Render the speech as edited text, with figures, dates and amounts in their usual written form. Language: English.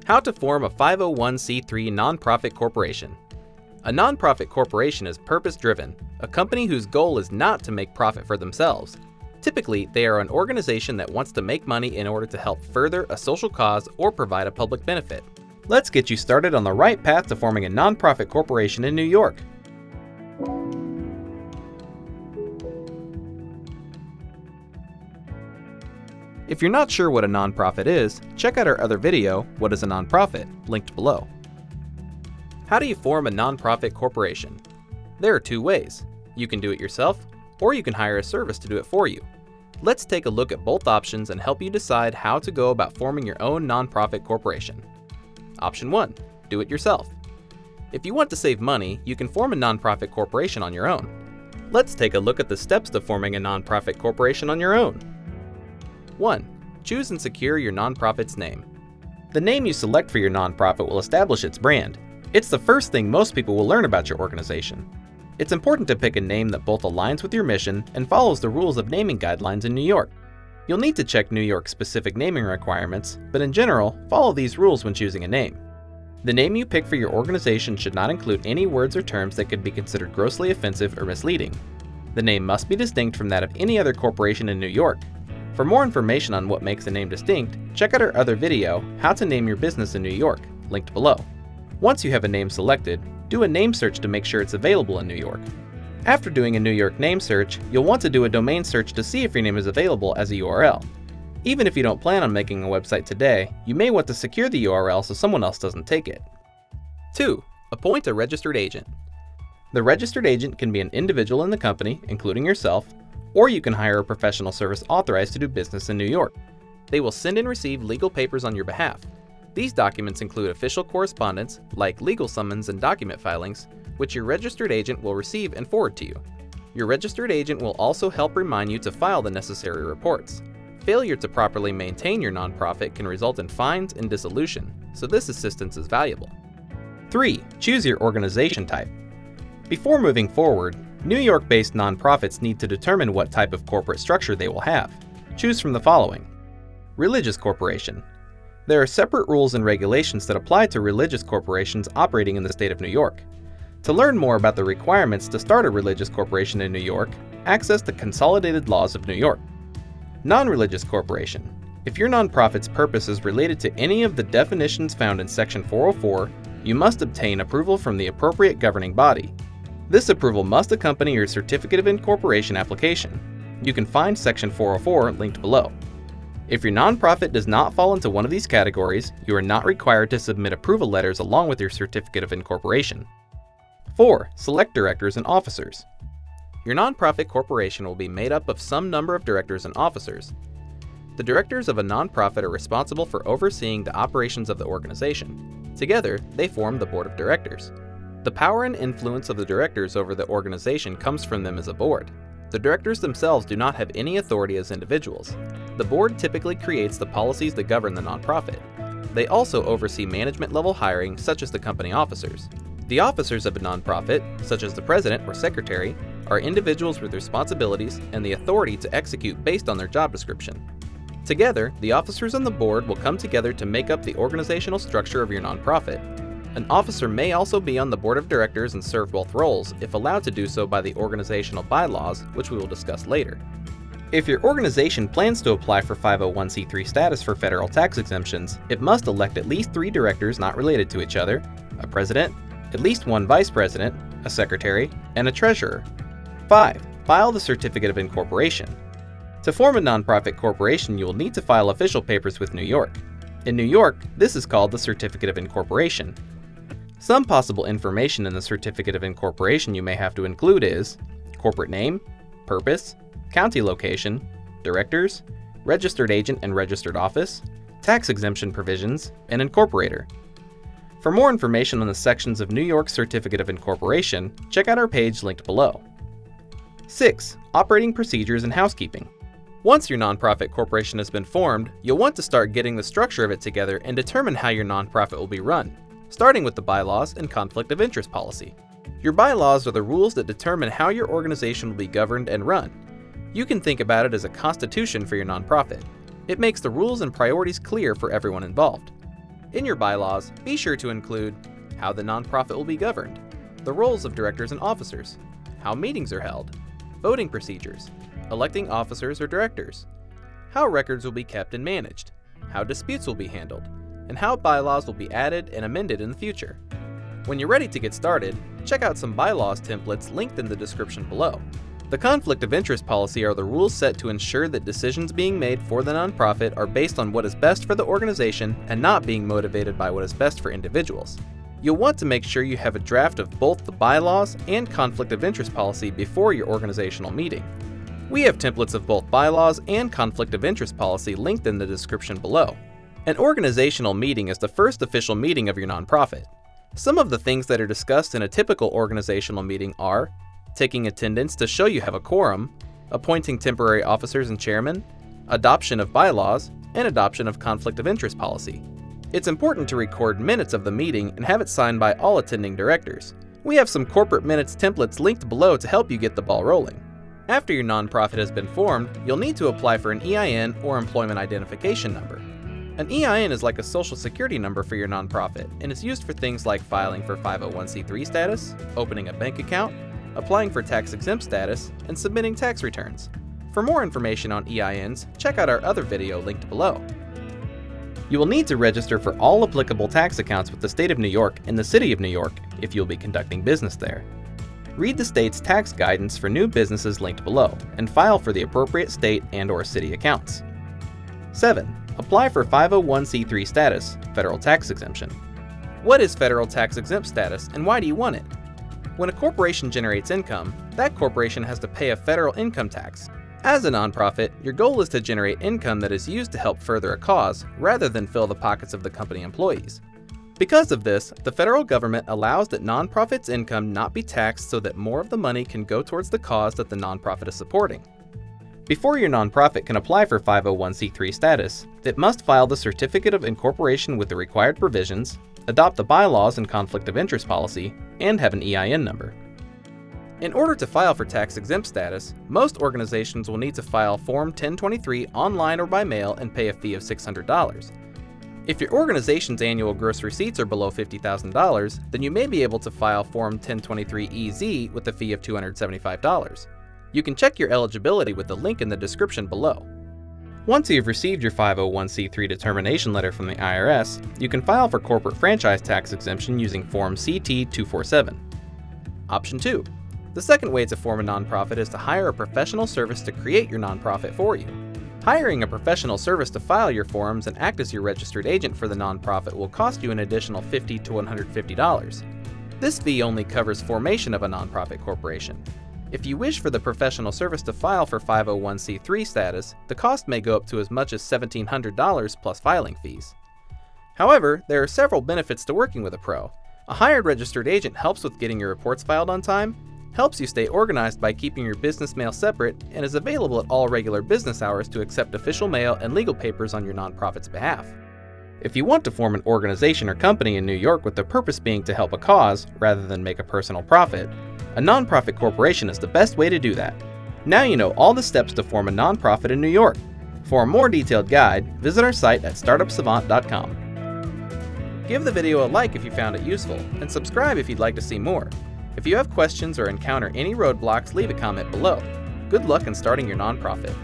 How to form a 501c3 nonprofit corporation. A nonprofit corporation is purpose-driven, a company whose goal is not to make profit for themselves. Typically, they are an organization that wants to make money in order to help further a social cause or provide a public benefit. Let's get you started on the right path to forming a nonprofit corporation in New York. If you're not sure what a nonprofit is, check out our other video, What is a Nonprofit?, linked below. How do you form a nonprofit corporation? There are two ways. You can do it yourself, or you can hire a service to do it for you. Let's take a look at both options and help you decide how to go about forming your own nonprofit corporation. Option 1. Do it yourself. If you want to save money, you can form a nonprofit corporation on your own. Let's take a look at the steps to forming a nonprofit corporation on your own. 1. Choose and secure your nonprofit's name. The name you select for your nonprofit will establish its brand. It's the first thing most people will learn about your organization. It's important to pick a name that both aligns with your mission and follows the rules of naming guidelines in New York. You'll need to check New York's specific naming requirements, but in general, follow these rules when choosing a name. The name you pick for your organization should not include any words or terms that could be considered grossly offensive or misleading. The name must be distinct from that of any other corporation in New York. For more information on what makes a name distinct, check out our other video, How to Name Your Business in New York, linked below. Once you have a name selected, do a name search to make sure it's available in New York. After doing a New York name search, you'll want to do a domain search to see if your name is available as a URL. Even if you don't plan on making a website today, you may want to secure the URL so someone else doesn't take it. 2. Appoint a registered agent. The registered agent can be an individual in the company, including yourself, or you can hire a professional service authorized to do business in New York. They will send and receive legal papers on your behalf. These documents include official correspondence, like legal summons and document filings, which your registered agent will receive and forward to you. Your registered agent will also help remind you to file the necessary reports. Failure to properly maintain your nonprofit can result in fines and dissolution, so this assistance is valuable. 3. Choose your organization type. Before moving forward, New York-based nonprofits need to determine what type of corporate structure they will have. Choose from the following. Religious corporation. There are separate rules and regulations that apply to religious corporations operating in the state of New York. To learn more about the requirements to start a religious corporation in New York, access the Consolidated Laws of New York. Non-religious corporation. If your nonprofit's purpose is related to any of the definitions found in Section 404, you must obtain approval from the appropriate governing body. This approval must accompany your Certificate of Incorporation application. You can find Section 404 linked below. If your nonprofit does not fall into one of these categories, you are not required to submit approval letters along with your Certificate of Incorporation. 4. Select directors and officers. Your nonprofit corporation will be made up of some number of directors and officers. The directors of a nonprofit are responsible for overseeing the operations of the organization. Together, they form the board of directors. The power and influence of the directors over the organization comes from them as a board. The directors themselves do not have any authority as individuals. The board typically creates the policies that govern the nonprofit. They also oversee management-level hiring, such as the company officers. The officers of a nonprofit, such as the president or secretary, are individuals with responsibilities and the authority to execute based on their job description. Together, the officers on the board will come together to make up the organizational structure of your nonprofit. An officer may also be on the board of directors and serve both roles if allowed to do so by the organizational bylaws, which we will discuss later. If your organization plans to apply for 501c3 status for federal tax exemptions, it must elect at least 3 directors not related to each other, a president, at least 1 vice president, a secretary, and a treasurer. 5. File the Certificate of Incorporation. To form a nonprofit corporation, you will need to file official papers with New York. In New York, this is called the Certificate of Incorporation. Some possible information in the Certificate of Incorporation you may have to include is corporate name, purpose, county location, directors, registered agent and registered office, tax exemption provisions, and incorporator. For more information on the sections of New York's Certificate of Incorporation, check out our page linked below. 6. Operating procedures and housekeeping. Once your nonprofit corporation has been formed, you'll want to start getting the structure of it together and determine how your nonprofit will be run, starting with the bylaws and conflict of interest policy. Your bylaws are the rules that determine how your organization will be governed and run. You can think about it as a constitution for your nonprofit. It makes the rules and priorities clear for everyone involved. In your bylaws, be sure to include how the nonprofit will be governed, the roles of directors and officers, how meetings are held, voting procedures, electing officers or directors, how records will be kept and managed, how disputes will be handled, and how bylaws will be added and amended in the future. When you're ready to get started, check out some bylaws templates linked in the description below. The conflict of interest policy are the rules set to ensure that decisions being made for the nonprofit are based on what is best for the organization and not being motivated by what is best for individuals. You'll want to make sure you have a draft of both the bylaws and conflict of interest policy before your organizational meeting. We have templates of both bylaws and conflict of interest policy linked in the description below. An organizational meeting is the first official meeting of your nonprofit. Some of the things that are discussed in a typical organizational meeting are taking attendance to show you have a quorum, appointing temporary officers and chairmen, adoption of bylaws, and adoption of conflict of interest policy. It's important to record minutes of the meeting and have it signed by all attending directors. We have some corporate minutes templates linked below to help you get the ball rolling. After your nonprofit has been formed, you'll need to apply for an EIN or employment identification number. An EIN is like a social security number for your nonprofit and is used for things like filing for 501c3 status, opening a bank account, applying for tax-exempt status, and submitting tax returns. For more information on EINs, check out our other video linked below. You will need to register for all applicable tax accounts with the State of New York and the City of New York if you'll be conducting business there. Read the state's tax guidance for new businesses linked below, and file for the appropriate state and/or city accounts. 7. Apply for 501c3 status, federal tax exemption. What is federal tax exempt status and why do you want it? When a corporation generates income, that corporation has to pay a federal income tax. As a nonprofit, your goal is to generate income that is used to help further a cause, rather than fill the pockets of the company employees. Because of this, the federal government allows that nonprofits' income not be taxed so that more of the money can go towards the cause that the nonprofit is supporting. Before your nonprofit can apply for 501c3 status, it must file the certificate of incorporation with the required provisions, adopt the bylaws and conflict of interest policy, and have an EIN number. In order to file for tax-exempt status, most organizations will need to file Form 1023 online or by mail and pay a fee of $600. If your organization's annual gross receipts are below $50,000, then you may be able to file Form 1023-EZ with a fee of $275. You can check your eligibility with the link in the description below. Once you've received your 501c3 determination letter from the IRS, you can file for corporate franchise tax exemption using Form CT-247. Option 2. The second way to form a nonprofit is to hire a professional service to create your nonprofit for you. Hiring a professional service to file your forms and act as your registered agent for the nonprofit will cost you an additional $50 to $150. This fee only covers formation of a nonprofit corporation. If you wish for the professional service to file for 501c3 status, the cost may go up to as much as $1,700 plus filing fees. However, there are several benefits to working with a pro. A hired registered agent helps with getting your reports filed on time, helps you stay organized by keeping your business mail separate, and is available at all regular business hours to accept official mail and legal papers on your nonprofit's behalf. If you want to form an organization or company in New York with the purpose being to help a cause rather than make a personal profit, a nonprofit corporation is the best way to do that. Now you know all the steps to form a nonprofit in New York. For a more detailed guide, visit our site at startupsavant.com. Give the video a like if you found it useful, and subscribe if you'd like to see more. If you have questions or encounter any roadblocks, leave a comment below. Good luck in starting your nonprofit.